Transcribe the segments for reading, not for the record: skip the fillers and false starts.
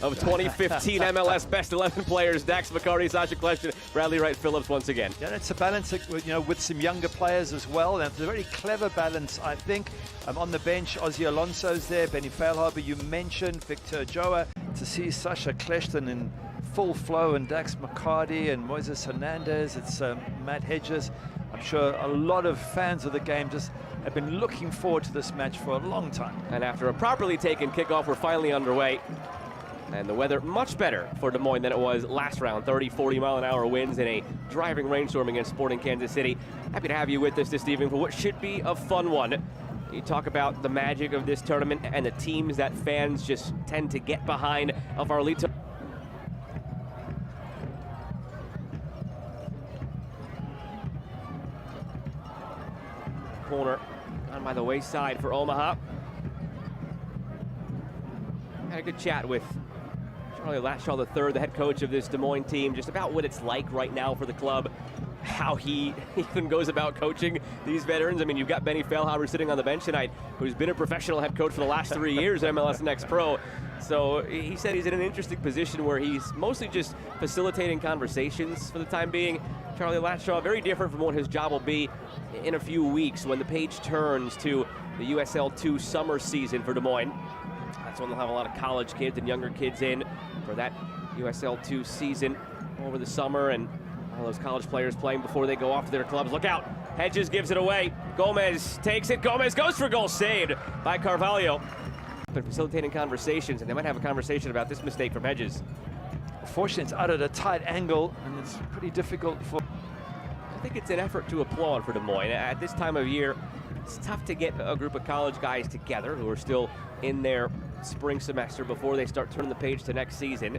of 2015 MLS Best 11 players. Dax McCarty, Sasha Kleshton, Bradley Wright Phillips once again. Yeah, it's a balance, with some younger players as well. And it's a very clever balance, I think. On the bench, Ozzy Alonso's there, Benny Feilhaber, you mentioned, Victor Joa. To see Sasha Kleshton in full flow and Dax McCarty and Moises Hernandez, it's Matt Hedges. I'm sure a lot of fans of the game just have been looking forward to this match for a long time. And after a properly taken kickoff, we're finally underway. And the weather much better for Des Moines than it was last round. 30, 40-mile-an-hour winds in a driving rainstorm against Sporting Kansas City. Happy to have you with us this evening for what should be a fun one. You talk about the magic of this tournament and the teams that fans just tend to get behind of our lead. Corner on by the wayside for Omaha. Had a good chat with Charlie Latshaw III, the head coach of this Des Moines team, just about what it's like right now for the club, how he even goes about coaching these veterans. I mean, you've got Benny Feilhaber sitting on the bench tonight, who's been a professional head coach for the last 3 years at MLS Next Pro. So he said he's in an interesting position where he's mostly just facilitating conversations for the time being. Charlie Latshaw, very different from what his job will be in a few weeks when the page turns to the USL 2 summer season for Des Moines. That's when they'll have a lot of college kids and younger kids in for that USL 2 season over the summer, and all those college players playing before they go off to their clubs. Look out, Hedges gives it away. Gomez takes it, Gomez goes for goal, saved by Carvalho. Been facilitating conversations, and they might have a conversation about this mistake from Hedges. Fortunately, it's out at a tight angle, and it's pretty difficult for... I think it's an effort to applaud for Des Moines. At this time of year, it's tough to get a group of college guys together who are still in their spring semester before they start turning the page to next season.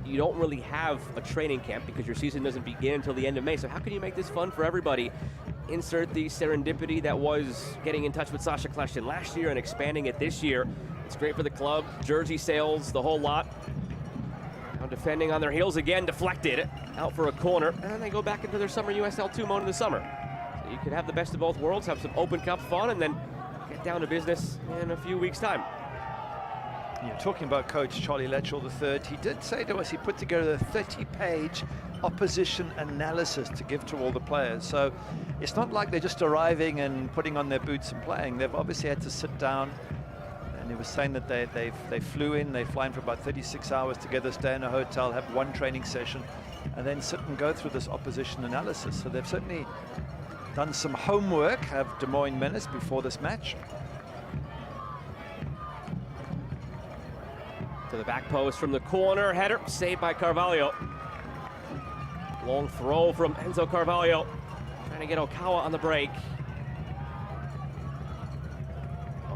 You don't really have a training camp because your season doesn't begin until the end of May. So how can you make this fun for everybody? Insert the serendipity that was getting in touch with Sasha Kleshton last year and expanding it this year. It's great for the club, jersey sales, the whole lot. Now defending on their heels again, deflected out for a corner, and then they go back into their summer USL 2 mode in the summer. So you could have the best of both worlds, have some Open Cup fun, and then get down to business in a few weeks' time. You're talking about Coach Charlie Latshaw III. He did say to us he put together a 30-page opposition analysis to give to all the players. So it's not like they're just arriving and putting on their boots and playing. They've obviously had to sit down. And he was saying that they flew in, they fly in for about 36 hours together, stay in a hotel, have one training session, and then sit and go through this opposition analysis. So they've certainly done some homework, have Des Moines Menace before this match. To the back post from the corner, header saved by Carvalho. Long throw from Enzo Carvalho, trying to get Okawa on the break.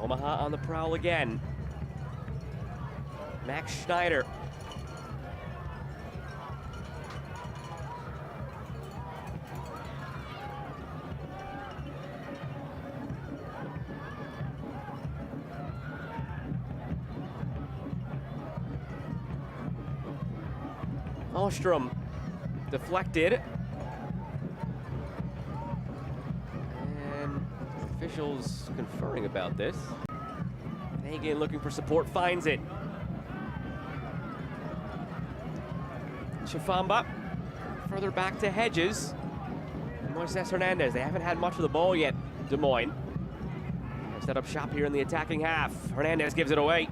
Omaha on the prowl again. Max Schneider. Ostrom deflected. And officials conferring about this. Hagen looking for support, finds it. Chifamba further back to Hedges. Moises Hernandez, they haven't had much of the ball yet, Des Moines. Set up shop here in the attacking half. Hernandez gives it away.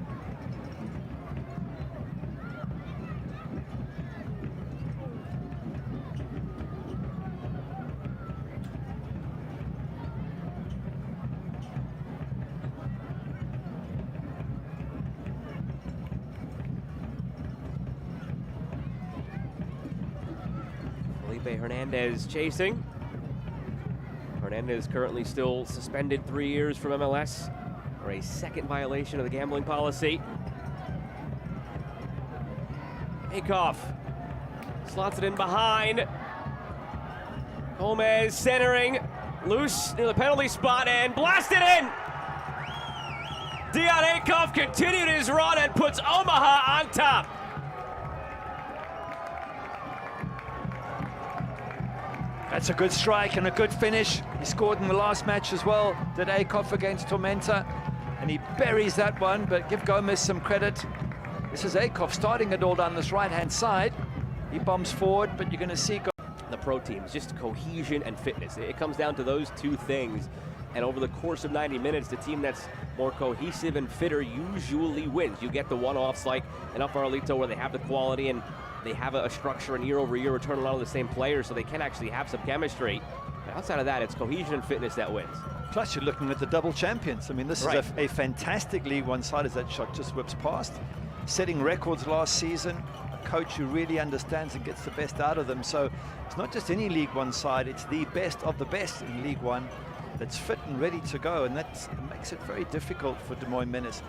Hernandez chasing. Hernandez currently still suspended 3 years from MLS for a second violation of the gambling policy. Akoff slots it in behind. Gomez centering, loose near the penalty spot and blasted in. Dion Akoff continued his run and puts Omaha on top. That's a good strike and a good finish. He scored in the last match as well, did Akoff against Tormenta, and he buries that one, but give Gomez some credit. This is Akoff starting it all down this right-hand side. He bombs forward, but you're going to see the pro teams, just cohesion and fitness. It comes down to those two things. And over the course of 90 minutes, the team that's more cohesive and fitter usually wins. You get the one-offs like an Up Farolito where they have the quality and they have a structure, and year over year return a lot of the same players, so they can actually have some chemistry. But outside of that, it's cohesion and fitness that wins. Plus, you're looking at the double champions. I mean, this is a fantastic League One side as that shot just whips past. Setting records last season, a coach who really understands and gets the best out of them. So it's not just any League One side, it's the best of the best in League One that's fit and ready to go, and that makes it very difficult for Des Moines Menace.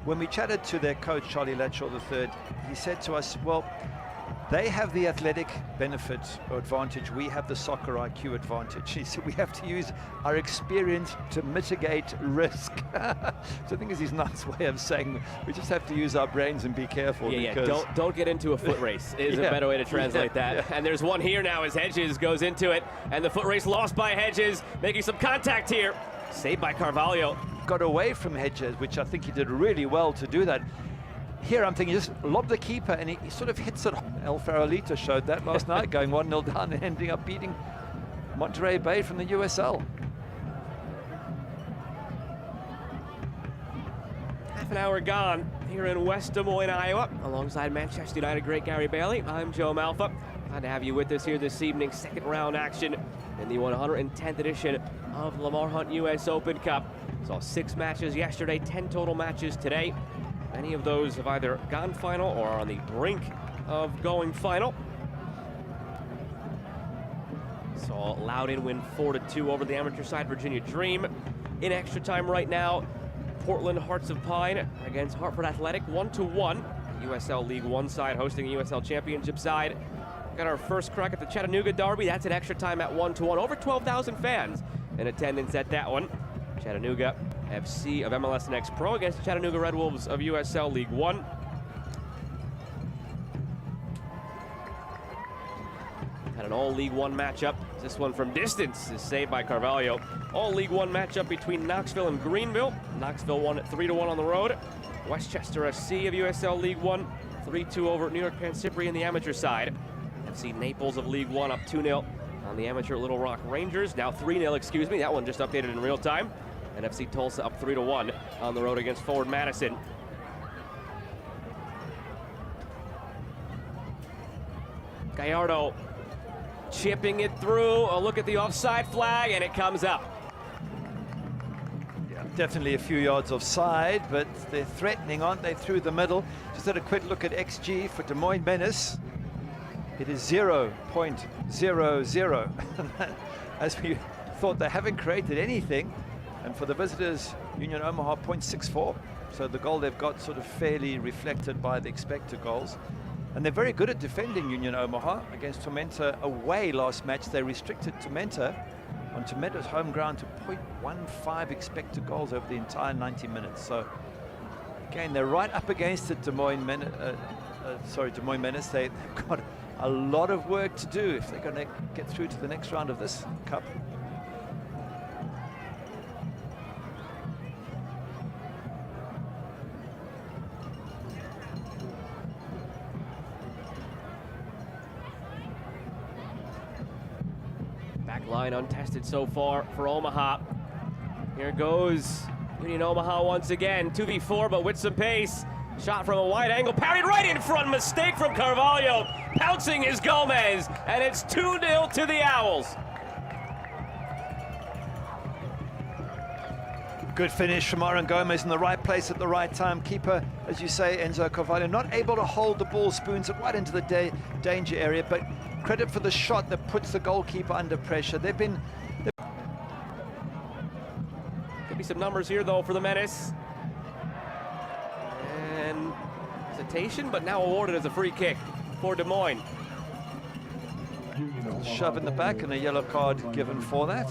When we chatted to their coach, Charlie Latchall III, he said to us, well, they have the athletic benefit or advantage, we have the soccer IQ advantage. He said we have to use our experience to mitigate risk. So I think is his nice way of saying we just have to use our brains and be careful. Don't get into a foot race is a better way to translate that. And there's one here now as Hedges goes into it, and the foot race lost by Hedges, making some contact here. Saved by Carvalho. Got away from Hedges, which I think he did really well to do that. Here I'm thinking just lob the keeper, and he sort of hits it. El Farolito showed that last night, going 1-0 down and ending up beating Monterey Bay from the USL. Half an hour gone here in West Des Moines, Iowa. Alongside Manchester United great Gary Bailey, I'm Joe Malfa. Glad to have you with us here this evening. Second round action in the 110th edition of Lamar Hunt U.S. Open Cup. Saw 6 matches yesterday, 10 total matches today. Many of those have either gone final or are on the brink of going final. Saw Loudon win 4-2 over the amateur side Virginia Dream. In extra time right now, Portland Hearts of Pine against Hartford Athletic 1-1. USL League One side hosting a USL Championship side. Got our first crack at the Chattanooga Derby. That's in extra time at 1-1. Over 12,000 fans in attendance at that one. Chattanooga FC of MLS Next Pro against the Chattanooga Red Wolves of USL League One. Had an all League One matchup. This one from distance is saved by Carvalho. All League One matchup between Knoxville and Greenville. Knoxville won at 3-1 on the road. Westchester FC of USL League One 3-2 over at New York Pansipri in the amateur side. FC Naples of League One up 2-0 on the amateur Little Rock Rangers. Now 3-0, excuse me. That one just updated in real time. And FC Tulsa up 3-1 on the road against Forward Madison. Gallardo chipping it through. A look at the offside flag, and it comes up. Yeah, definitely a few yards offside, but they're threatening, aren't they, through the middle? Just had a quick look at XG for Des Moines Menace. It is 0.00. As we thought, they haven't created anything. And for the visitors, Union Omaha 0.64. So the goal they've got sort of fairly reflected by the expected goals. And they're very good at defending Union Omaha against Tormenta away last match. They restricted Tormenta on Tormenta's home ground to 0.15 expected goals over the entire 90 minutes. So again, they're right up against it, Des Moines Menace. They've got a lot of work to do if they're going to get through to the next round of this cup. Back line untested so far for Omaha. Here goes Union Omaha once again. 2v4, but with some pace. Shot from a wide angle, parried right in front. Mistake from Carvalho. Pouncing is Gomez, and it's 2-0 to the Owls. Good finish from Aaron Gomez in the right place at the right time. Keeper, as you say, Enzo Carvalho, not able to hold the ball, spoons it right into the danger area, but credit for the shot that puts the goalkeeper under pressure. Could be some numbers here, though, for the Menace. And hesitation, but now awarded as a free kick for Des Moines. Shove in the back and a yellow card given for that.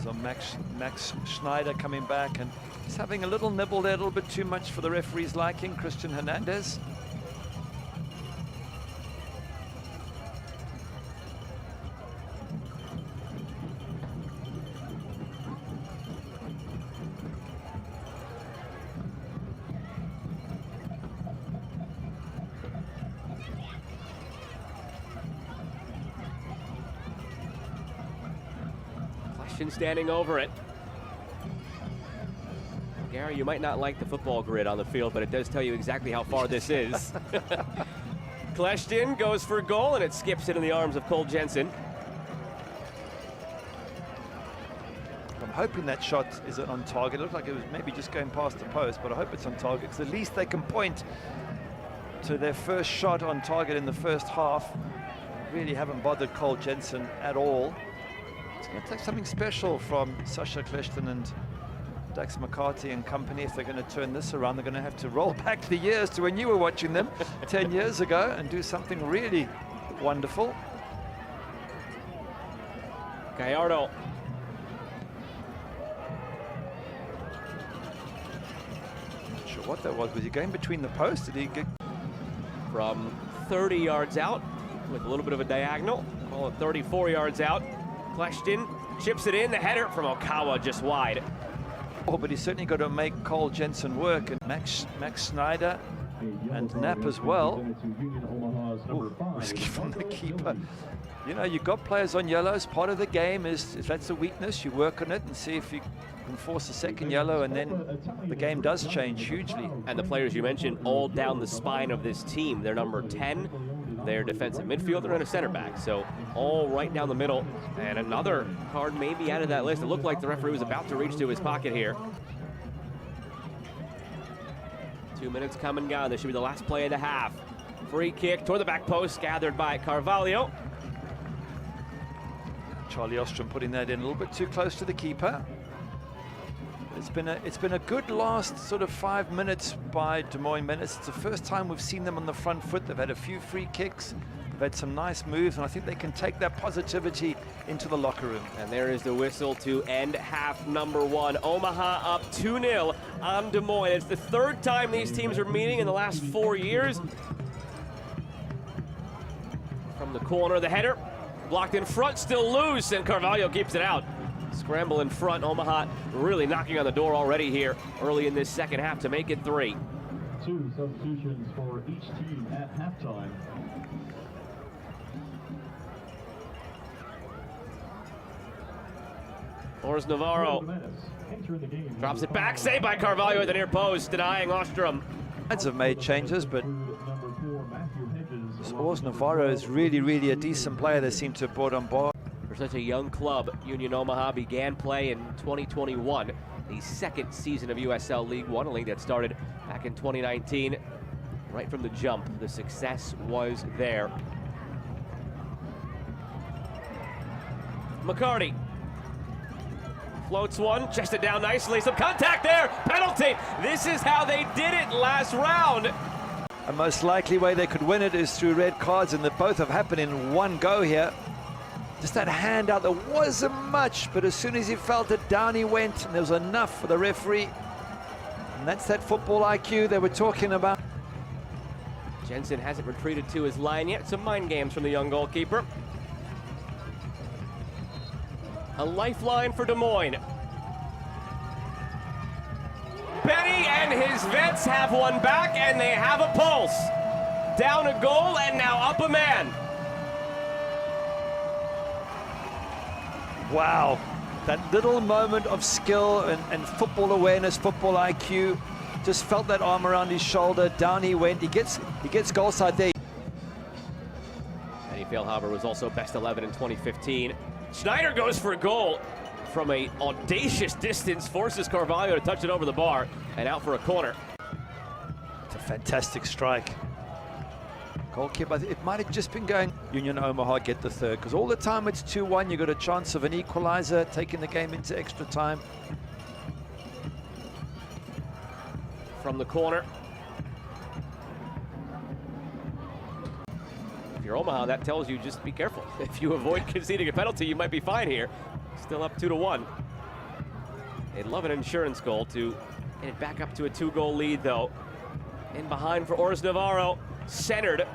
So Max Schneider coming back, and he's having a little nibble there, a little bit too much for the referee's liking, Christian Hernandez. Kleshtin standing over it. Gary, you might not like the football grid on the field, but it does tell you exactly how far this is. Kleshtin goes for goal, and it skips into the arms of Cole Jensen. I'm hoping that shot is on target. It looked like it was maybe just going past the post, but I hope it's on target, because at least they can point to their first shot on target in the first half. Really haven't bothered Cole Jensen at all. It's going to take something special from Sasha Kleshtin and Dax McCarthy and company if they're going to turn this around. They're going to have to roll back the years to when you were watching them 10 years ago and do something really wonderful. Gallardo. Not sure what that was. Was he going between the posts? Did he get From 30 yards out with a little bit of a diagonal, call it 34 yards out. Kleshtin chips it in, the header from Okawa just wide. Oh, but he's certainly got to make Cole Jensen work, and Max Snyder and Knapp as well. Ooh, risky from the keeper. You know, you've got players on yellows. Part of the game is, if that's a weakness, you work on it and see if you can force a second yellow, and then the game does change hugely. And the players you mentioned all down the spine of this team. They're number 10, their defensive midfielder, and a center back. So all right down the middle. And another card maybe out of that list. It looked like the referee was about to reach to his pocket here. 2 minutes come and gone. This should be the last play of the half. Free kick toward the back post, gathered by Carvalho. Charlie Ostrom putting that in a little bit too close to the keeper. It's been a good last sort of 5 minutes by Des Moines Menace. It's the first time we've seen them on the front foot. They've had a few free kicks. They've had some nice moves, and I think they can take that positivity into the locker room. And there is the whistle to end half number 1. Omaha up 2-0 on Des Moines. It's the third time these teams are meeting in the last 4 years. From the corner, the header blocked in front, still loose, and Carvalho keeps it out. Scramble in front. Omaha really knocking on the door already here early in this second half to make it 3. 2 substitutions for each team at halftime. Ors Navarro drops it back, saved by Carvalho at the near post, denying Ostrom. Have made changes, but Ors Navarro is really a decent player. They seem to have brought on board. For such a young club, Union Omaha began play in 2021, the second season of USL League One, a league that started back in 2019. Right from the jump, the success was there. McCarty floats one, chested down nicely, some contact there, penalty! This is how they did it last round. The most likely way they could win it is through red cards, and they both have happened in one go here. Just that hand out, there wasn't much, but as soon as he felt it, down he went, and there was enough for the referee. And that's that football IQ they were talking about. Jensen hasn't retreated to his line yet. Some mind games from the young goalkeeper. A lifeline for Des Moines. Benny and his vets have one back, and they have a pulse. Down a goal, and now up a man. Wow, that little moment of skill and football awareness, football IQ. Just felt that arm around his shoulder, down he went. He gets goal side there. Eddie Fehlhaber was also best 11 in 2015. Schneider goes for a goal from an audacious distance, forces Carvalho to touch it over the bar and out for a corner. It's a fantastic strike. Goalkeeper, it might have just been going. Union Omaha get the third, because all the time it's 2-1. You got a chance of an equalizer, taking the game into extra time. From the corner. If you're Omaha, that tells you just be careful. If you avoid conceding a penalty, you might be fine here. Still up 2-1. They'd love an insurance goal to get it back up to a 2-goal lead, though. In behind for Ors Navarro, centered.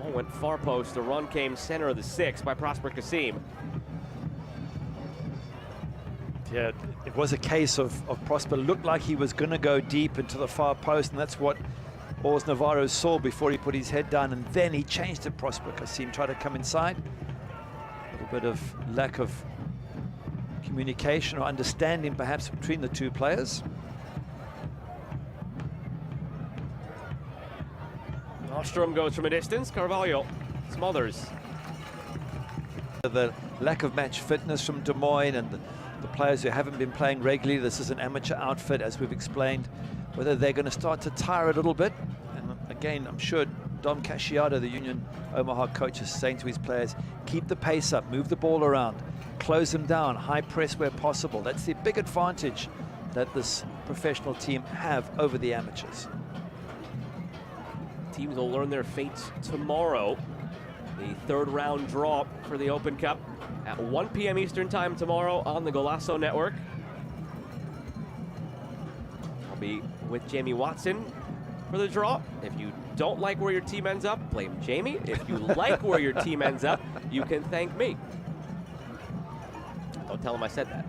Ball went far post. The run came center of the 6 by Prosper Kasim. Yeah, it was a case of Prosper looked like he was going to go deep into the far post, and that's what Ors Navarro saw before he put his head down, and then he changed to Prosper Kasim, tried to come inside. A little bit of lack of communication or understanding perhaps between the two players. Ostrom goes from a distance. Carvalho smothers. The lack of match fitness from Des Moines and the players who haven't been playing regularly. This is an amateur outfit, as we've explained. Whether they're going to start to tire a little bit. And again, I'm sure Dom Casciato, the Union Omaha coach, is saying to his players, keep the pace up, move the ball around, close them down, high press where possible. That's the big advantage that this professional team have over the amateurs. Teams will learn their fates tomorrow. The third round draw for the Open Cup at 1 p.m. Eastern Time tomorrow on the Golazo Network. I'll be with Jamie Watson for the draw. If you don't like where your team ends up, blame Jamie. If you like where your team ends up, you can thank me. Don't tell him I said that.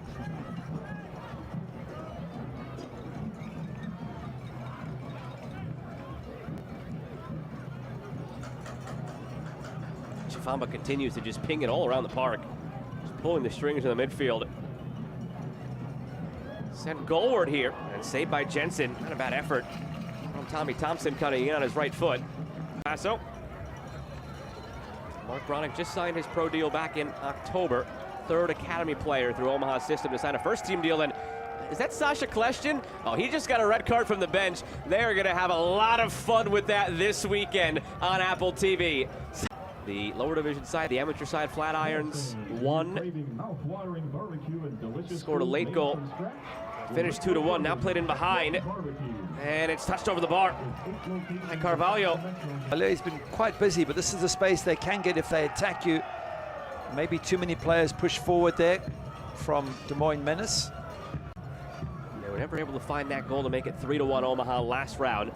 Famba continues to just ping it all around the park. Just pulling the strings in the midfield. Sent goalward here and saved by Jensen. Not a bad effort from Tommy Thompson, cutting in on his right foot. Paso. Mark Bronick just signed his pro deal back in October. Third academy player through Omaha's system to sign a first team deal. And is that Sasha Kleshtin? Oh, he just got a red card from the bench. They're going to have a lot of fun with that this weekend on Apple TV. The lower division side, the amateur side, Flatirons won. Scored a late goal. Finished 2-1. Now played in behind. And it's touched over the bar by Carvalho. He's been quite busy, but this is the space they can get if they attack you. Maybe too many players push forward there from Des Moines Menace. They were never able to find that goal to make it 3-1 Omaha last round.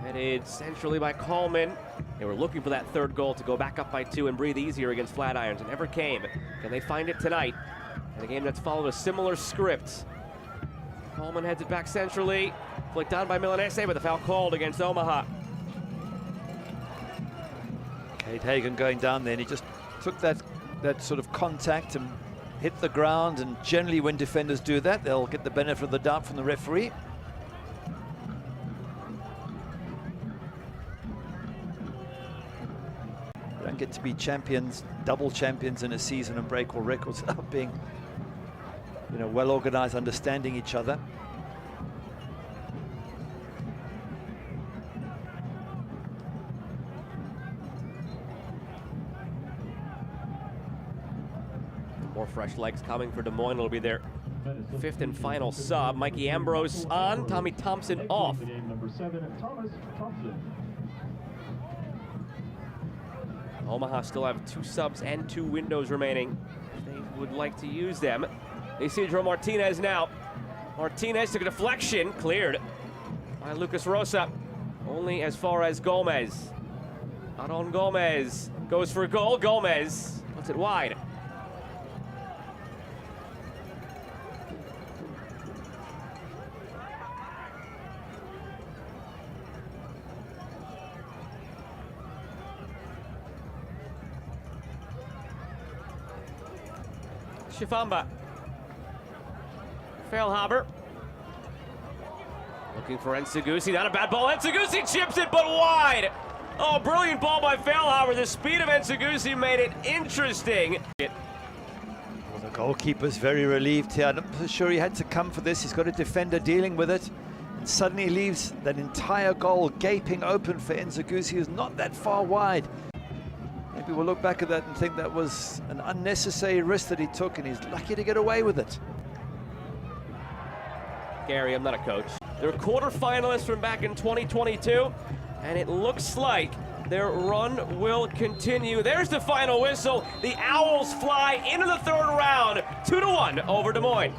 Headed centrally by Coleman. They were looking for that third goal to go back up by 2 and breathe easier against Flatirons. It never came. Can they find it tonight? In a game that's followed a similar script. Coleman heads it back centrally. Flicked on by Milanese, but the foul called against Omaha. Kate Hagen going down there, and he just took that sort of contact and hit the ground. And generally when defenders do that, they'll get the benefit of the doubt from the referee. Don't get to be champions, double champions in a season and break all records without being, well organized, understanding each other. More fresh legs coming for Des Moines. It'll be their fifth and final sub. Mikey Ambrose on, Tommy Thompson off. Number 7, Thomas Thompson. Omaha still have 2 subs and 2 windows remaining. They would like to use them. Isidro Martinez now. Martinez took a deflection, cleared by Lucas Rosa. Only as far as Gomez. Aaron Gomez goes for a goal. Gomez puts it wide. Shifamba. Feilhaber. Looking for Nsegusi. Not a bad ball. Nsegusi chips it, but wide. Oh, brilliant ball by Feilhaber. The speed of Nsegusi made it interesting. Well, the goalkeeper's very relieved here. I'm not sure he had to come for this. He's got a defender dealing with it. And suddenly leaves that entire goal gaping open for Nsegusi, who's not that far wide. Maybe we'll look back at that and think that was an unnecessary risk that he took, and he's lucky to get away with it. Gary, I'm not a coach. They're quarterfinalists from back in 2022, and it looks like their run will continue. There's the final whistle. The Owls fly into the third round, 2-1 over Des Moines.